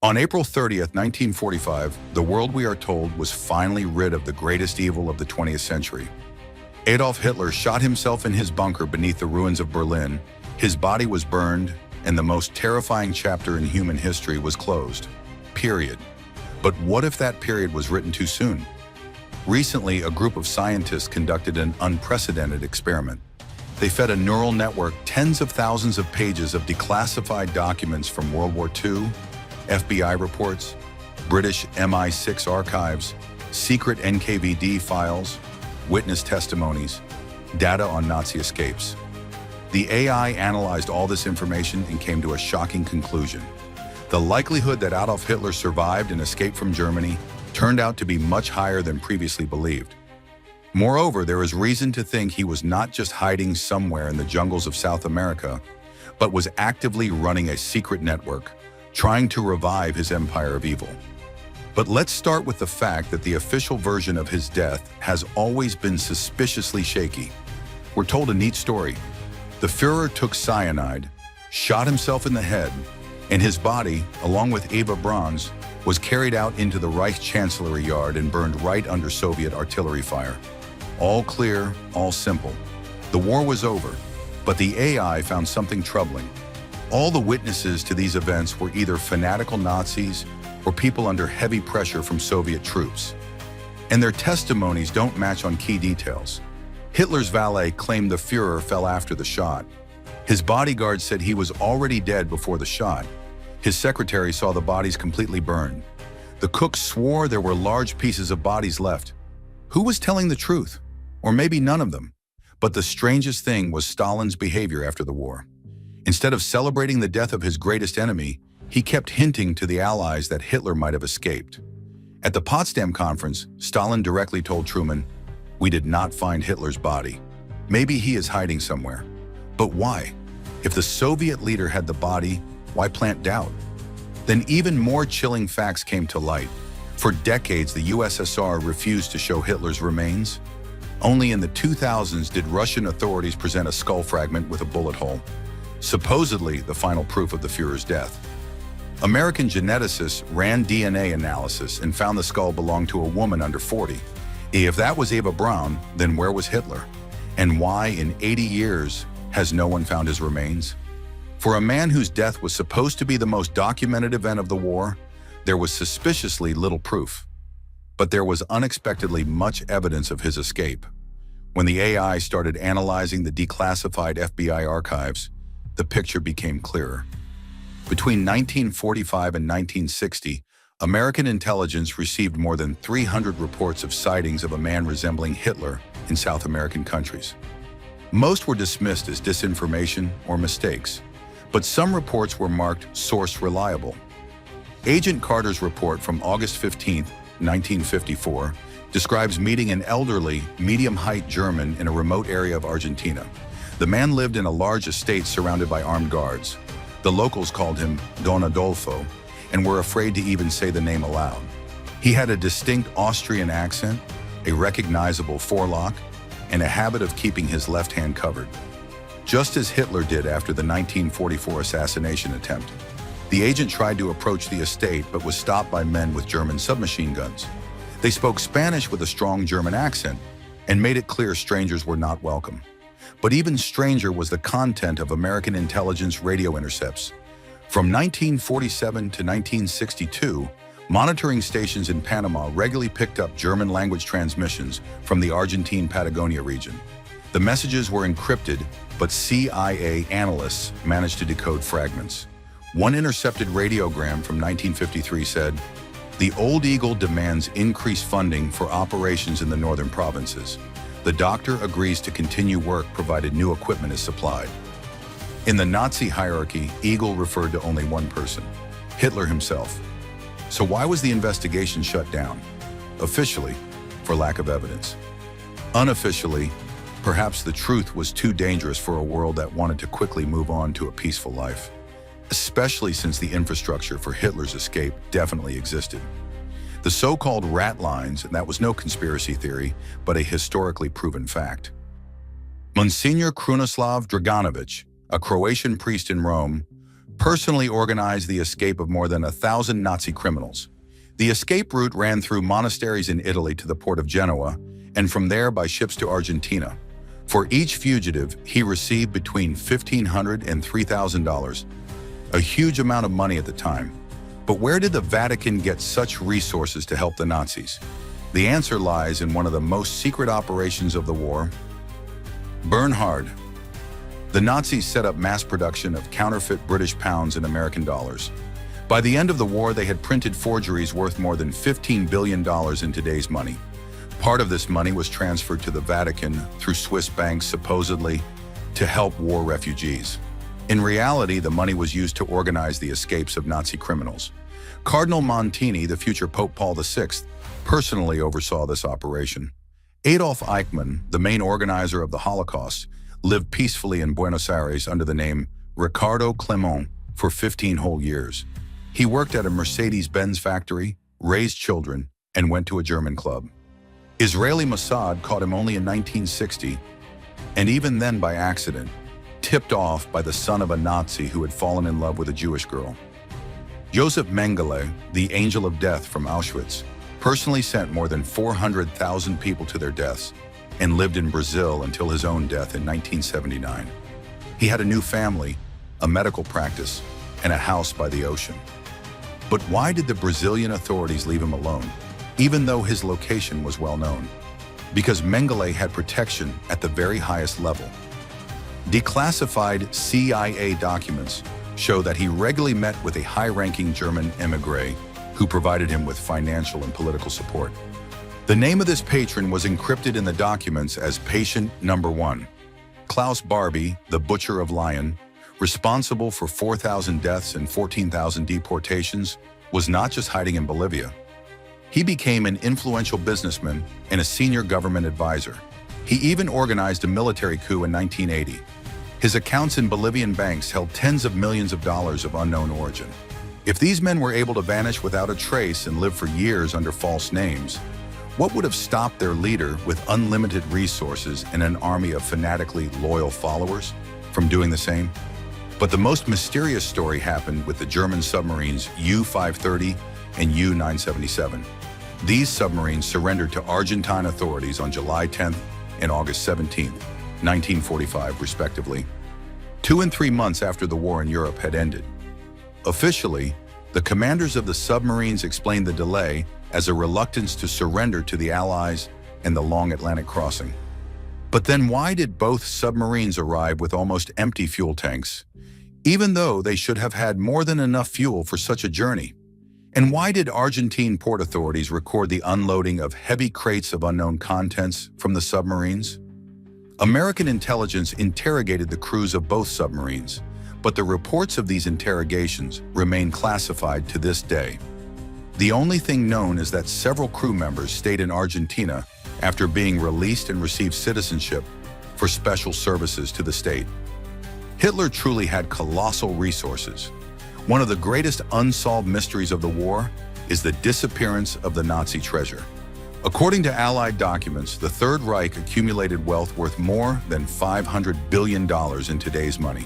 On April 30th, 1945, the world, we are told, was finally rid of the greatest evil of the 20th century. Adolf Hitler shot himself in his bunker beneath the ruins of Berlin. His body was burned, and the most terrifying chapter in human history was closed. Period. But what if that period was written too soon? Recently, a group of scientists conducted an unprecedented experiment. They fed a neural network tens of thousands of pages of declassified documents from World War II, FBI reports, British MI6 archives, secret NKVD files, witness testimonies, data on Nazi escapes. The AI analyzed all this information and came to a shocking conclusion. The likelihood that Adolf Hitler survived and escaped from Germany turned out to be much higher than previously believed. Moreover, there is reason to think he was not just hiding somewhere in the jungles of South America, but was actively running a secret network, trying to revive his empire of evil. But let's start with the fact that the official version of his death has always been suspiciously shaky. We're told a neat story. The Führer took cyanide, shot himself in the head, and his body, along with Eva Braun's, was carried out into the Reich Chancellery Yard and burned right under Soviet artillery fire. All clear, all simple. The war was over, but the AI found something troubling. All the witnesses to these events were either fanatical Nazis or people under heavy pressure from Soviet troops. And their testimonies don't match on key details. Hitler's valet claimed the Führer fell after the shot. His bodyguard said he was already dead before the shot. His secretary saw the bodies completely burned. The cook swore there were large pieces of bodies left. Who was telling the truth? Or maybe none of them. But the strangest thing was Stalin's behavior after the war. Instead of celebrating the death of his greatest enemy, he kept hinting to the Allies that Hitler might have escaped. At the Potsdam Conference, Stalin directly told Truman, "We did not find Hitler's body. Maybe he is hiding somewhere." But why? If the Soviet leader had the body, why plant doubt? Then even more chilling facts came to light. For decades, the USSR refused to show Hitler's remains. Only in the 2000s did Russian authorities present a skull fragment with a bullet hole, supposedly the final proof of the Führer's death. American geneticists ran DNA analysis and found the skull belonged to a woman under 40. If that was Eva Braun, then where was Hitler? And why, in 80 years, has no one found his remains? For a man whose death was supposed to be the most documented event of the war, there was suspiciously little proof. But there was unexpectedly much evidence of his escape. When the AI started analyzing the declassified FBI archives, the picture became clearer. Between 1945 and 1960, American intelligence received more than 300 reports of sightings of a man resembling Hitler in South American countries. Most were dismissed as disinformation or mistakes, but some reports were marked source reliable. Agent Carter's report from August 15, 1954, describes meeting an elderly, medium-height German in a remote area of Argentina. The man lived in a large estate surrounded by armed guards. The locals called him Don Adolfo and were afraid to even say the name aloud. He had a distinct Austrian accent, a recognizable forelock, and a habit of keeping his left hand covered, just as Hitler did after the 1944 assassination attempt. The agent tried to approach the estate but was stopped by men with German submachine guns. They spoke Spanish with a strong German accent and made it clear strangers were not welcome. But even stranger was the content of American intelligence radio intercepts. From 1947 to 1962, monitoring stations in Panama regularly picked up German-language transmissions from the Argentine Patagonia region. The messages were encrypted, but CIA analysts managed to decode fragments. One intercepted radiogram from 1953 said, "The Old Eagle demands increased funding for operations in the northern provinces. The doctor agrees to continue work provided new equipment is supplied." In the Nazi hierarchy, Eagle referred to only one person, Hitler himself. So why was the investigation shut down? Officially, for lack of evidence. Unofficially, perhaps the truth was too dangerous for a world that wanted to quickly move on to a peaceful life, especially since the infrastructure for Hitler's escape definitely existed. The so-called rat lines, and that was no conspiracy theory, but a historically proven fact. Monsignor Krunoslav Draganovic, a Croatian priest in Rome, personally organized the escape of more than 1,000 Nazi criminals. The escape route ran through monasteries in Italy to the port of Genoa, and from there by ships to Argentina. For each fugitive, he received between $1,500 and $3,000, a huge amount of money at the time. But where did the Vatican get such resources to help the Nazis? The answer lies in one of the most secret operations of the war. Bernhard. The Nazis set up mass production of counterfeit British pounds and American dollars. By the end of the war, they had printed forgeries worth more than $15 billion in today's money. Part of this money was transferred to the Vatican through Swiss banks, supposedly to help war refugees. In reality, the money was used to organize the escapes of Nazi criminals. Cardinal Montini, the future Pope Paul VI, personally oversaw this operation. Adolf Eichmann, the main organizer of the Holocaust, lived peacefully in Buenos Aires under the name Ricardo Clement for 15 whole years. He worked at a Mercedes-Benz factory, raised children, and went to a German club. Israeli Mossad caught him only in 1960, and even then by accident, tipped off by the son of a Nazi who had fallen in love with a Jewish girl. Joseph Mengele, the angel of death from Auschwitz, personally sent more than 400,000 people to their deaths and lived in Brazil until his own death in 1979. He had a new family, a medical practice, and a house by the ocean. But why did the Brazilian authorities leave him alone, even though his location was well known? Because Mengele had protection at the very highest level. Declassified CIA documents show that he regularly met with a high-ranking German émigré who provided him with financial and political support. The name of this patron was encrypted in the documents as Patient Number 1. Klaus Barbie, the Butcher of Lyon, responsible for 4,000 deaths and 14,000 deportations, was not just hiding in Bolivia. He became an influential businessman and a senior government advisor. He even organized a military coup in 1980. His accounts in Bolivian banks held tens of millions of dollars of unknown origin. If these men were able to vanish without a trace and live for years under false names, what would have stopped their leader with unlimited resources and an army of fanatically loyal followers from doing the same? But the most mysterious story happened with the German submarines U-530 and U-977. These submarines surrendered to Argentine authorities on July 10th and August 17th, 1945, respectively, 2 and 3 months after the war in Europe had ended. Officially, the commanders of the submarines explained the delay as a reluctance to surrender to the Allies and the long Atlantic crossing. But then why did both submarines arrive with almost empty fuel tanks, even though they should have had more than enough fuel for such a journey? And why did Argentine port authorities record the unloading of heavy crates of unknown contents from the submarines? American intelligence interrogated the crews of both submarines, but the reports of these interrogations remain classified to this day. The only thing known is that several crew members stayed in Argentina after being released and received citizenship for special services to the state. Hitler truly had colossal resources. One of the greatest unsolved mysteries of the war is the disappearance of the Nazi treasure. According to Allied documents, the Third Reich accumulated wealth worth more than $500 billion in today's money.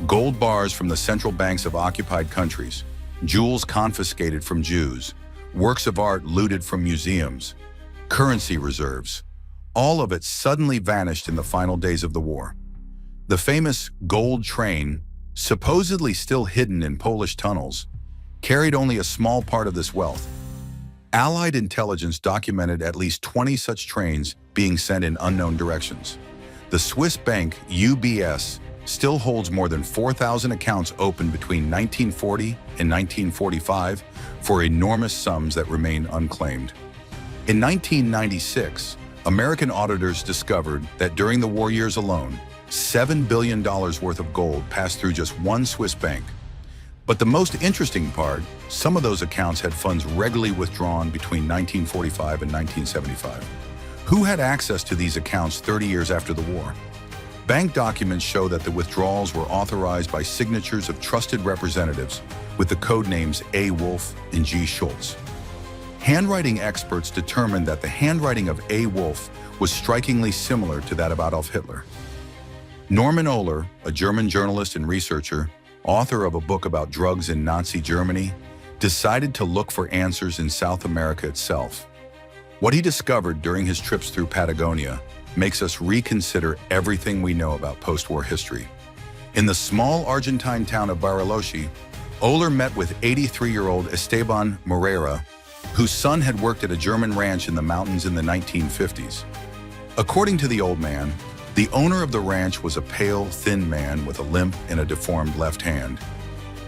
Gold bars from the central banks of occupied countries, jewels confiscated from Jews, works of art looted from museums, currency reserves, all of it suddenly vanished in the final days of the war. The famous gold train, supposedly still hidden in Polish tunnels, carried only a small part of this wealth. Allied intelligence documented at least 20 such trains being sent in unknown directions. The Swiss bank UBS still holds more than 4,000 accounts open between 1940 and 1945 for enormous sums that remain unclaimed. In 1996, American auditors discovered that during the war years alone, $7 billion worth of gold passed through just one Swiss bank. But the most interesting part, some of those accounts had funds regularly withdrawn between 1945 and 1975. Who had access to these accounts 30 years after the war? Bank documents show that the withdrawals were authorized by signatures of trusted representatives with the code names A. Wolf and G. Schultz. Handwriting experts determined that the handwriting of A. Wolf was strikingly similar to that of Adolf Hitler. Norman Ohler, a German journalist and researcher, author of a book about drugs in Nazi Germany, decided to look for answers in South America itself. What he discovered during his trips through Patagonia makes us reconsider everything we know about post-war history. In the small Argentine town of Bariloche, Oller met with 83-year-old Esteban Moreira, whose son had worked at a German ranch in the mountains in the 1950s. According to the old man, the owner of the ranch was a pale, thin man with a limp and a deformed left hand.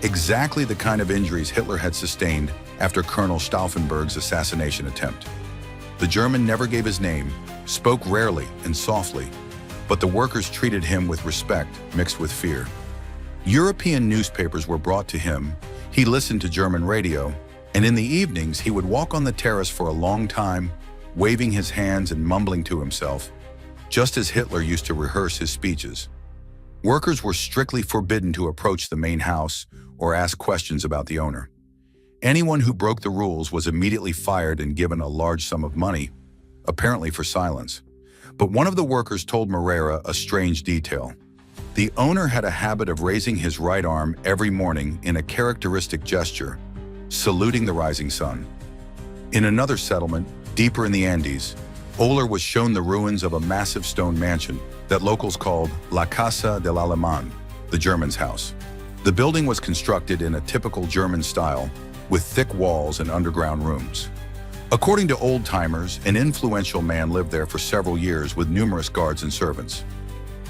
Exactly the kind of injuries Hitler had sustained after Colonel Stauffenberg's assassination attempt. The German never gave his name, spoke rarely and softly, but the workers treated him with respect mixed with fear. European newspapers were brought to him, he listened to German radio, and in the evenings he would walk on the terrace for a long time, waving his hands and mumbling to himself, just as Hitler used to rehearse his speeches. Workers were strictly forbidden to approach the main house or ask questions about the owner. Anyone who broke the rules was immediately fired and given a large sum of money, apparently for silence. But one of the workers told Moreira a strange detail. The owner had a habit of raising his right arm every morning in a characteristic gesture, saluting the rising sun. In another settlement, deeper in the Andes, Oller was shown the ruins of a massive stone mansion that locals called La Casa del Alemán, the German's house. The building was constructed in a typical German style, with thick walls and underground rooms. According to old-timers, an influential man lived there for several years with numerous guards and servants.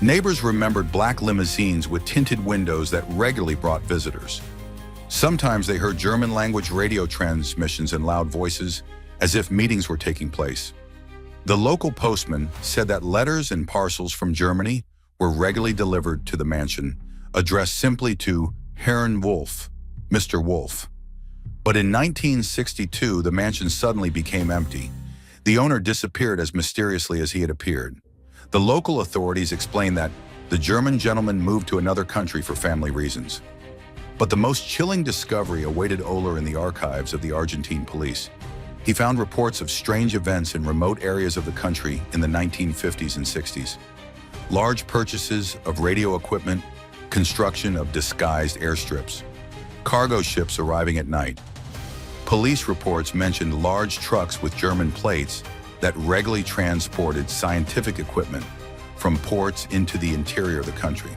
Neighbors remembered black limousines with tinted windows that regularly brought visitors. Sometimes they heard German-language radio transmissions and loud voices, as if meetings were taking place. The local postman said that letters and parcels from Germany were regularly delivered to the mansion, addressed simply to Herrn Wolf, Mr. Wolf. But in 1962, the mansion suddenly became empty. The owner disappeared as mysteriously as he had appeared. The local authorities explained that the German gentleman moved to another country for family reasons. But the most chilling discovery awaited Oller in the archives of the Argentine police. He found reports of strange events in remote areas of the country in the 1950s and 60s. Large purchases of radio equipment, construction of disguised airstrips, cargo ships arriving at night. Police reports mentioned large trucks with German plates that regularly transported scientific equipment from ports into the interior of the country.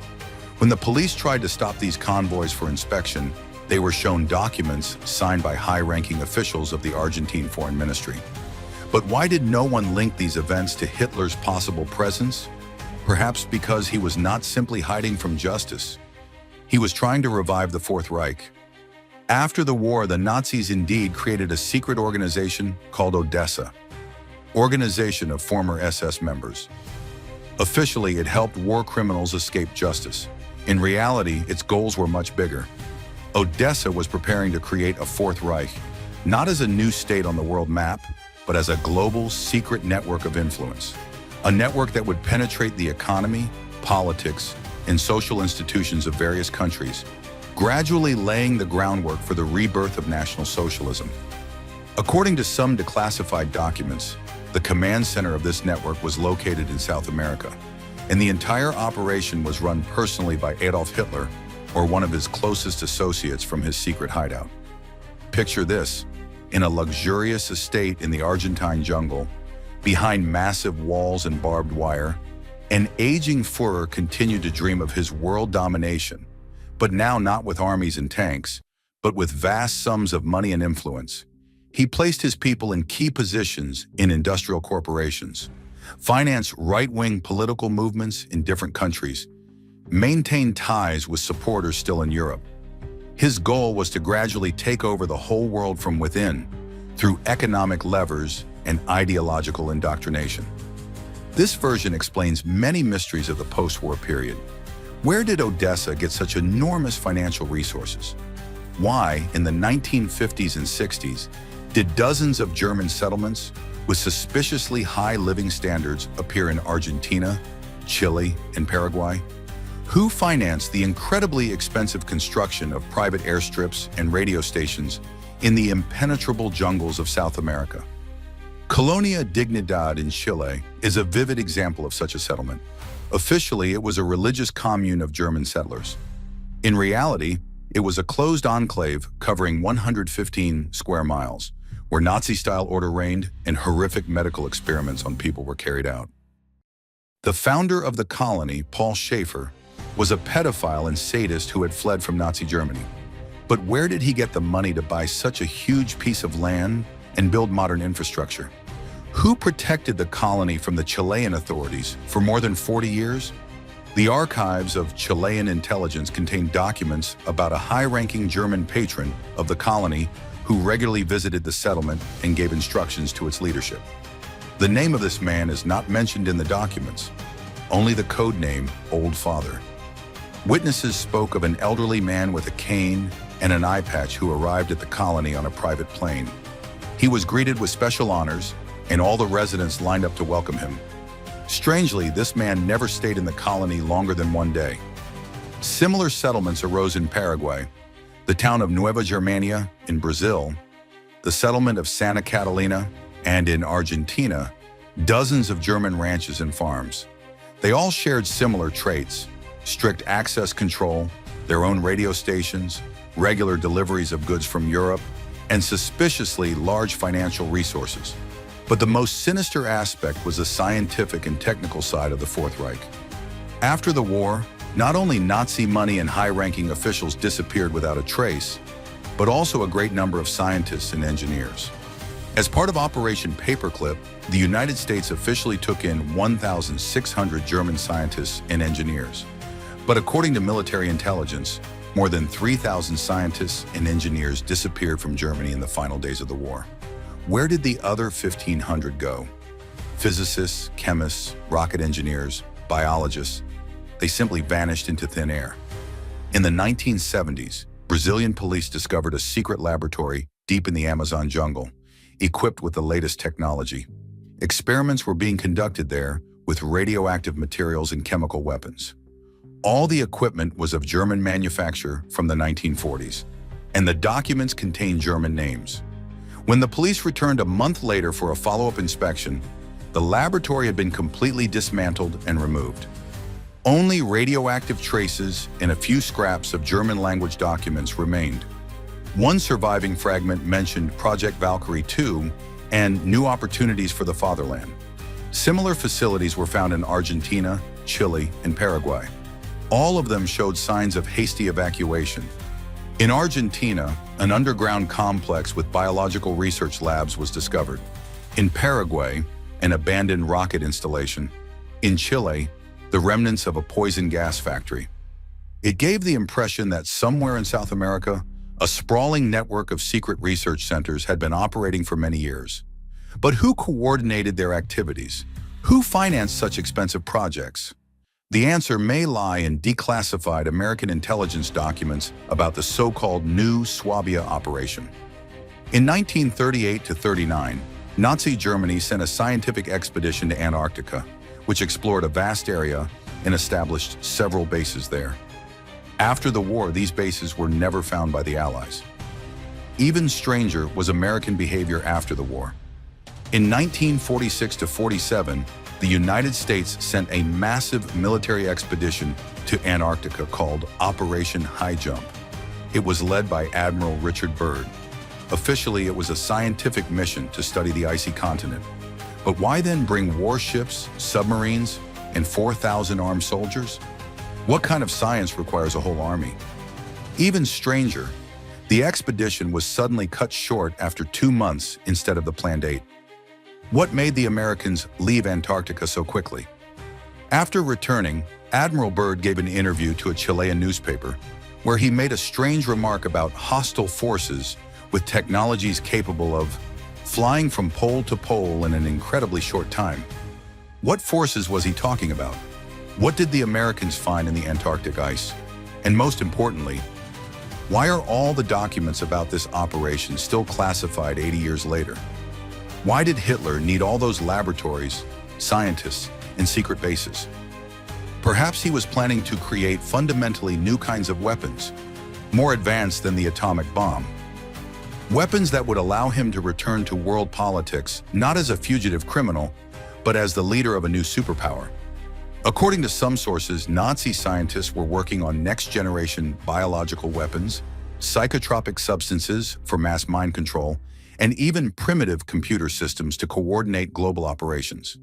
When the police tried to stop these convoys for inspection, they were shown documents signed by high-ranking officials of the Argentine Foreign Ministry. But why did no one link these events to Hitler's possible presence? Perhaps because he was not simply hiding from justice. He was trying to revive the Fourth Reich. After the war, the Nazis indeed created a secret organization called Odessa, organization of former SS members. Officially, it helped war criminals escape justice. In reality, its goals were much bigger. Odessa was preparing to create a Fourth Reich, not as a new state on the world map, but as a global secret network of influence. A network that would penetrate the economy, politics, and social institutions of various countries, gradually laying the groundwork for the rebirth of National Socialism. According to some declassified documents, the command center of this network was located in South America, and the entire operation was run personally by Adolf Hitler or one of his closest associates from his secret hideout. Picture this, in a luxurious estate in the Argentine jungle, behind massive walls and barbed wire, an aging Führer continued to dream of his world domination, but now not with armies and tanks, but with vast sums of money and influence. He placed his people in key positions in industrial corporations, financed right-wing political movements in different countries, maintained ties with supporters still in Europe. His goal was to gradually take over the whole world from within through economic levers and ideological indoctrination. This version explains many mysteries of the post-war period. Where did Odessa get such enormous financial resources? Why, in the 1950s and 60s, did dozens of German settlements with suspiciously high living standards appear in Argentina, Chile, and Paraguay? Who financed the incredibly expensive construction of private airstrips and radio stations in the impenetrable jungles of South America? Colonia Dignidad in Chile is a vivid example of such a settlement. Officially, it was a religious commune of German settlers. In reality, it was a closed enclave covering 115 square miles, where Nazi-style order reigned and horrific medical experiments on people were carried out. The founder of the colony, Paul Schaefer, was a pedophile and sadist who had fled from Nazi Germany. But where did he get the money to buy such a huge piece of land and build modern infrastructure? Who protected the colony from the Chilean authorities for more than 40 years? The archives of Chilean intelligence contain documents about a high-ranking German patron of the colony who regularly visited the settlement and gave instructions to its leadership. The name of this man is not mentioned in the documents, only the code name Old Father. Witnesses spoke of an elderly man with a cane and an eye patch who arrived at the colony on a private plane. He was greeted with special honors, and all the residents lined up to welcome him. Strangely, this man never stayed in the colony longer than one day. Similar settlements arose in Paraguay, the town of Nueva Germania in Brazil, the settlement of Santa Catalina, and in Argentina, dozens of German ranches and farms. They all shared similar traits: strict access control, their own radio stations, regular deliveries of goods from Europe, and suspiciously large financial resources. But the most sinister aspect was the scientific and technical side of the Fourth Reich. After the war, not only Nazi money and high-ranking officials disappeared without a trace, but also a great number of scientists and engineers. As part of Operation Paperclip, the United States officially took in 1,600 German scientists and engineers. But according to military intelligence, more than 3,000 scientists and engineers disappeared from Germany in the final days of the war. Where did the other 1,500 go? Physicists, chemists, rocket engineers, biologists, they simply vanished into thin air. In the 1970s, Brazilian police discovered a secret laboratory deep in the Amazon jungle, equipped with the latest technology. Experiments were being conducted there with radioactive materials and chemical weapons. All the equipment was of German manufacture from the 1940s, and the documents contained German names. When the police returned a month later for a follow-up inspection, the laboratory had been completely dismantled and removed. Only radioactive traces and a few scraps of German-language documents remained. One surviving fragment mentioned Project Valkyrie II and new opportunities for the fatherland. Similar facilities were found in Argentina, Chile, and Paraguay. All of them showed signs of hasty evacuation. In Argentina, an underground complex with biological research labs was discovered. In Paraguay, an abandoned rocket installation. In Chile, the remnants of a poison gas factory. It gave the impression that somewhere in South America, a sprawling network of secret research centers had been operating for many years. But who coordinated their activities? Who financed such expensive projects? The answer may lie in declassified American intelligence documents about the so-called New Swabia operation. In 1938-39, Nazi Germany sent a scientific expedition to Antarctica, which explored a vast area and established several bases there. After the war, these bases were never found by the Allies. Even stranger was American behavior after the war. In 1946-47, the United States sent a massive military expedition to Antarctica called Operation High Jump. It was led by Admiral Richard Byrd. Officially, it was a scientific mission to study the icy continent. But why then bring warships, submarines, and 4,000 armed soldiers? What kind of science requires a whole army? Even stranger, the expedition was suddenly cut short after 2 months instead of the planned 8. What made the Americans leave Antarctica so quickly? After returning, Admiral Byrd gave an interview to a Chilean newspaper where he made a strange remark about hostile forces with technologies capable of flying from pole to pole in an incredibly short time. What forces was he talking about? What did the Americans find in the Antarctic ice? And most importantly, why are all the documents about this operation still classified 80 years later? Why did Hitler need all those laboratories, scientists, and secret bases? Perhaps he was planning to create fundamentally new kinds of weapons, more advanced than the atomic bomb. Weapons that would allow him to return to world politics not as a fugitive criminal, but as the leader of a new superpower. According to some sources, Nazi scientists were working on next-generation biological weapons, psychotropic substances for mass mind control, and even primitive computer systems to coordinate global operations.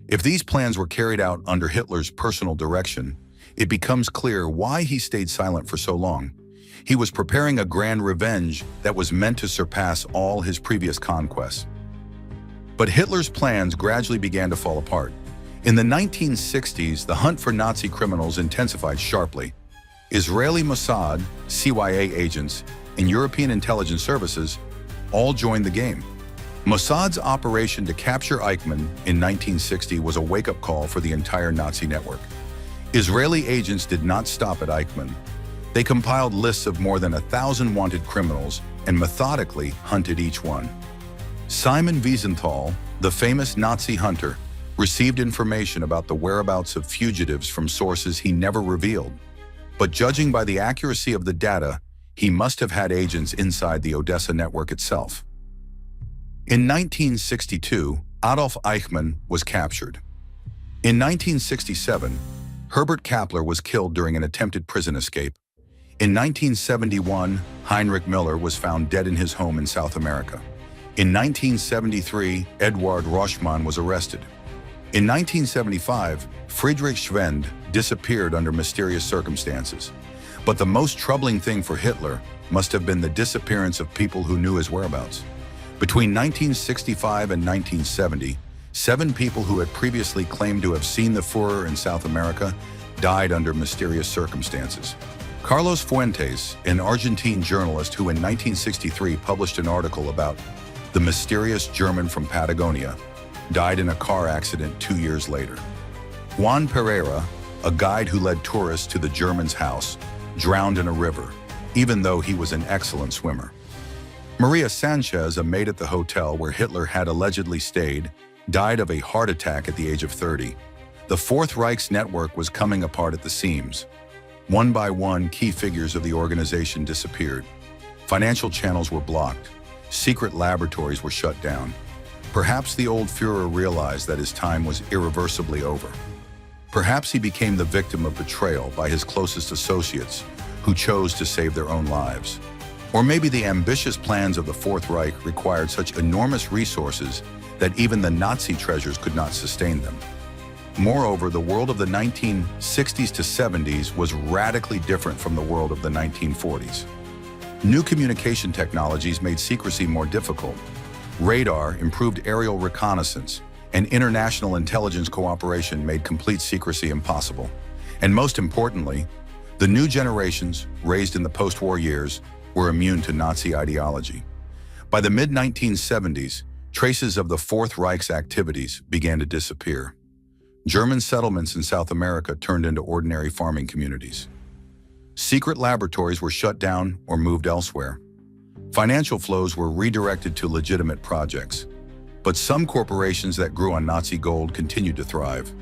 If these plans were carried out under Hitler's personal direction, it becomes clear why he stayed silent for so long. He was preparing a grand revenge that was meant to surpass all his previous conquests. But Hitler's plans gradually began to fall apart. In the 1960s, the hunt for Nazi criminals intensified sharply. Israeli Mossad, CIA agents, and European intelligence services all joined the game. Mossad's operation to capture Eichmann in 1960 was a wake-up call for the entire Nazi network. Israeli agents did not stop at Eichmann. They compiled lists of more than 1,000 wanted criminals and methodically hunted each one. Simon Wiesenthal, the famous Nazi hunter, received information about the whereabouts of fugitives from sources he never revealed. But judging by the accuracy of the data, he must have had agents inside the Odessa network itself. In 1962, Adolf Eichmann was captured. In 1967, Herbert Kappler was killed during an attempted prison escape. In 1971, Heinrich Müller was found dead in his home in South America. In 1973, Eduard Roschmann was arrested. In 1975, Friedrich Schwend disappeared under mysterious circumstances. But the most troubling thing for Hitler must have been the disappearance of people who knew his whereabouts. Between 1965 and 1970, 7 people who had previously claimed to have seen the Führer in South America died under mysterious circumstances. Carlos Fuentes, an Argentine journalist who in 1963 published an article about the mysterious German from Patagonia, died in a car accident 2 years later. Juan Pereira, a guide who led tourists to the German's house, drowned in a river, even though he was an excellent swimmer. Maria Sanchez, a maid at the hotel where Hitler had allegedly stayed, died of a heart attack at the age of 30. The Fourth Reich's network was coming apart at the seams. One by one, key figures of the organization disappeared. Financial channels were blocked. Secret laboratories were shut down. Perhaps the old Führer realized that his time was irreversibly over. Perhaps he became the victim of betrayal by his closest associates, who chose to save their own lives. Or maybe the ambitious plans of the Fourth Reich required such enormous resources that even the Nazi treasures could not sustain them. Moreover, the world of the 1960s to 70s was radically different from the world of the 1940s. New communication technologies made secrecy more difficult. Radar, improved aerial reconnaissance, and international intelligence cooperation made complete secrecy impossible. And most importantly, the new generations, raised in the post-war years, were immune to Nazi ideology. By the mid-1970s, traces of the Fourth Reich's activities began to disappear. German settlements in South America turned into ordinary farming communities. Secret laboratories were shut down or moved elsewhere. Financial flows were redirected to legitimate projects. But some corporations that grew on Nazi gold continued to thrive.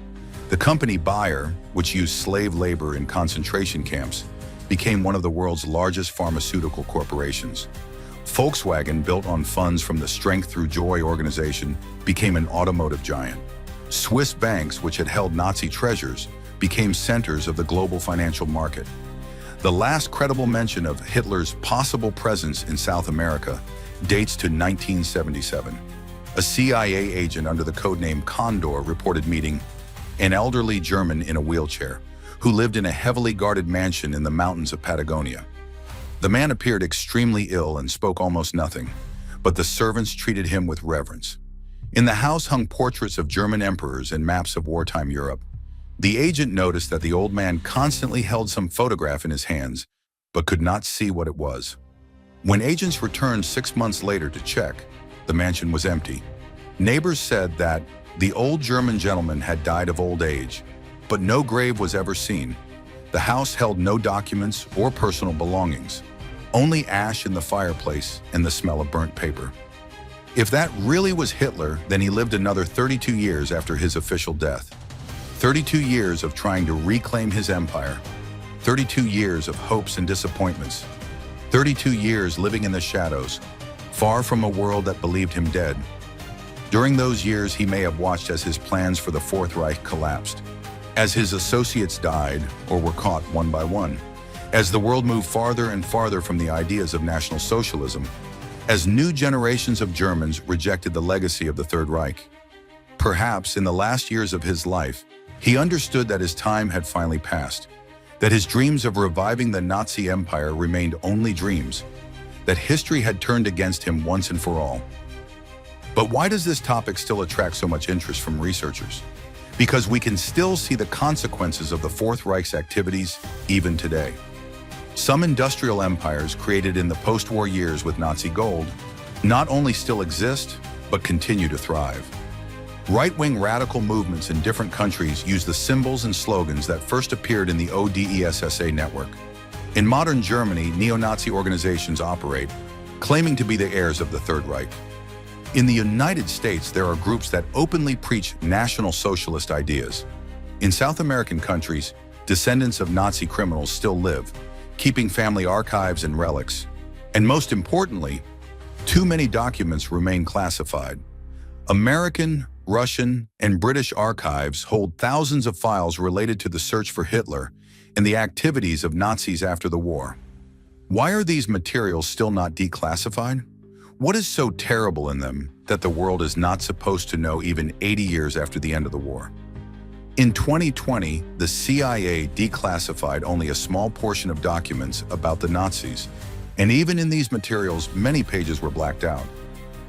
The company Bayer, which used slave labor in concentration camps, became one of the world's largest pharmaceutical corporations. Volkswagen, built on funds from the Strength Through Joy organization, became an automotive giant. Swiss banks, which had held Nazi treasures, became centers of the global financial market. The last credible mention of Hitler's possible presence in South America dates to 1977. A CIA agent under the codename Condor reported meeting an elderly German in a wheelchair who lived in a heavily guarded mansion in the mountains of Patagonia. The man appeared extremely ill and spoke almost nothing, but the servants treated him with reverence. In the house hung portraits of German emperors and maps of wartime Europe. The agent noticed that the old man constantly held some photograph in his hands, but could not see what it was. When agents returned 6 months later to check, the mansion was empty. Neighbors said that the old German gentleman had died of old age, but no grave was ever seen. The house held no documents or personal belongings, only ash in the fireplace and the smell of burnt paper. If that really was Hitler, then he lived another 32 years after his official death. 32 years of trying to reclaim his empire. 32 years of hopes and disappointments. 32 years living in the shadows, far from a world that believed him dead. During those years, he may have watched as his plans for the Fourth Reich collapsed. as his associates died or were caught one by one, as the world moved farther and farther from the ideas of National Socialism, as new generations of Germans rejected the legacy of the Third Reich. Perhaps in the last years of his life, he understood that his time had finally passed, that his dreams of reviving the Nazi Empire remained only dreams, that history had turned against him once and for all. But why does this topic still attract so much interest from researchers? Because we can still see the consequences of the Fourth Reich's activities even today. Some industrial empires created in the post-war years with Nazi gold not only still exist, but continue to thrive. Right-wing radical movements in different countries use the symbols and slogans that first appeared in the ODESSA network. In modern Germany, neo-Nazi organizations operate, claiming to be the heirs of the Third Reich. In the United States, there are groups that openly preach National Socialist ideas. In South American countries, descendants of Nazi criminals still live, keeping family archives and relics. And most importantly, too many documents remain classified. American, Russian, and British archives hold thousands of files related to the search for Hitler and the activities of Nazis after the war. Why are these materials still not declassified? What is so terrible in them that the world is not supposed to know even 80 years after the end of the war? In 2020, the CIA declassified only a small portion of documents about the Nazis, and even in these materials, many pages were blacked out.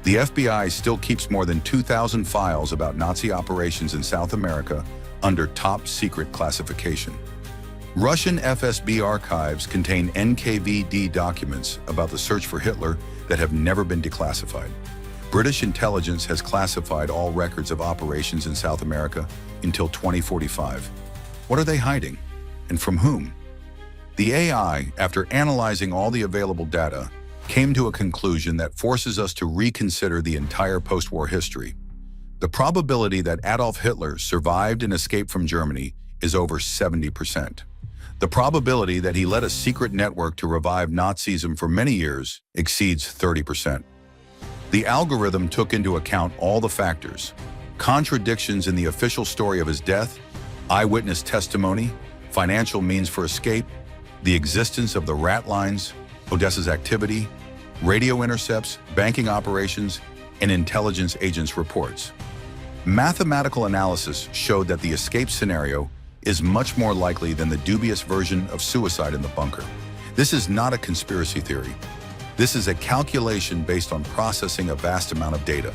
The FBI still keeps more than 2,000 files about Nazi operations in South America under top secret classification. Russian FSB archives contain NKVD documents about the search for Hitler that have never been declassified. British intelligence has classified all records of operations in South America until 2045. What are they hiding? And from whom? The AI, after analyzing all the available data, came to a conclusion that forces us to reconsider the entire post-war history. The probability that Adolf Hitler survived and escaped from Germany is over 70%. The probability that he led a secret network to revive Nazism for many years exceeds 30%. The algorithm took into account all the factors: contradictions in the official story of his death, eyewitness testimony, financial means for escape, the existence of the rat lines, Odessa's activity, radio intercepts, banking operations, and intelligence agents' reports. Mathematical analysis showed that the escape scenario is much more likely than the dubious version of suicide in the bunker. This is not a conspiracy theory. This is a calculation based on processing a vast amount of data.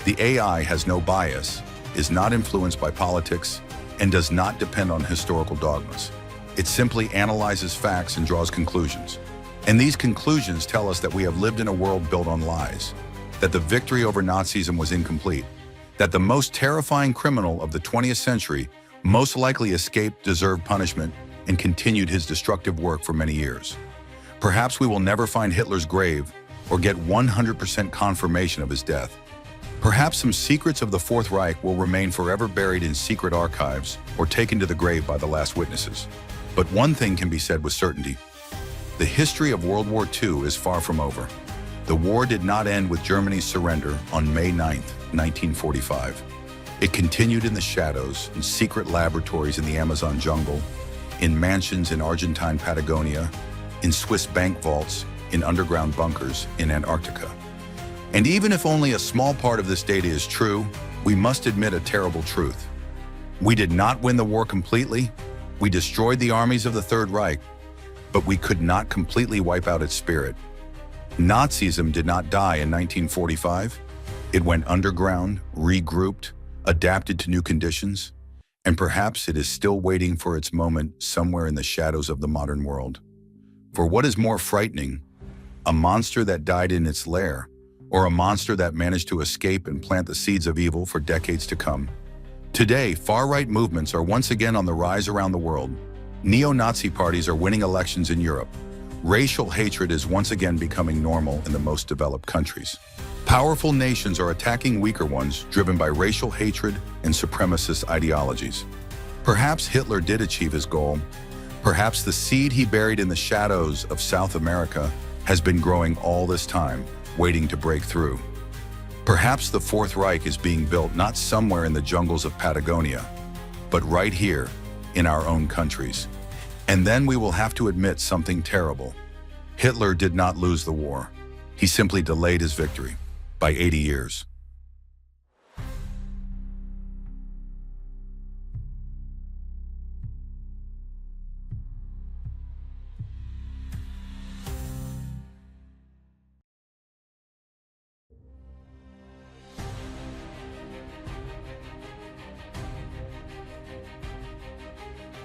The AI has no bias, is not influenced by politics, and does not depend on historical dogmas. It simply analyzes facts and draws conclusions. And these conclusions tell us that we have lived in a world built on lies, that the victory over Nazism was incomplete, that the most terrifying criminal of the 20th century most likely escaped, deserved punishment, and continued his destructive work for many years. Perhaps we will never find Hitler's grave or get 100% confirmation of his death. Perhaps some secrets of the Fourth Reich will remain forever buried in secret archives or taken to the grave by the last witnesses. But one thing can be said with certainty: the history of World War II is far from over. The war did not end with Germany's surrender on May 9, 1945. It continued in the shadows, in secret laboratories in the Amazon jungle, in mansions in Argentine Patagonia, in Swiss bank vaults, in underground bunkers in Antarctica. And even if only a small part of this data is true, we must admit a terrible truth. We did not win the war completely. We destroyed the armies of the Third Reich, but we could not completely wipe out its spirit. Nazism did not die in 1945. It went underground, regrouped, adapted to new conditions, and perhaps it is still waiting for its moment somewhere in the shadows of the modern world. For what is more frightening, a monster that died in its lair, or a monster that managed to escape and plant the seeds of evil for decades to come? Today, far-right movements are once again on the rise around the world. Neo-Nazi parties are winning elections in Europe. Racial hatred is once again becoming normal in the most developed countries. Powerful nations are attacking weaker ones, driven by racial hatred and supremacist ideologies. Perhaps Hitler did achieve his goal. Perhaps the seed he buried in the shadows of South America has been growing all this time, waiting to break through. Perhaps the Fourth Reich is being built not somewhere in the jungles of Patagonia, but right here in our own countries. And then we will have to admit something terrible. Hitler did not lose the war. He simply delayed his victory by 80 years.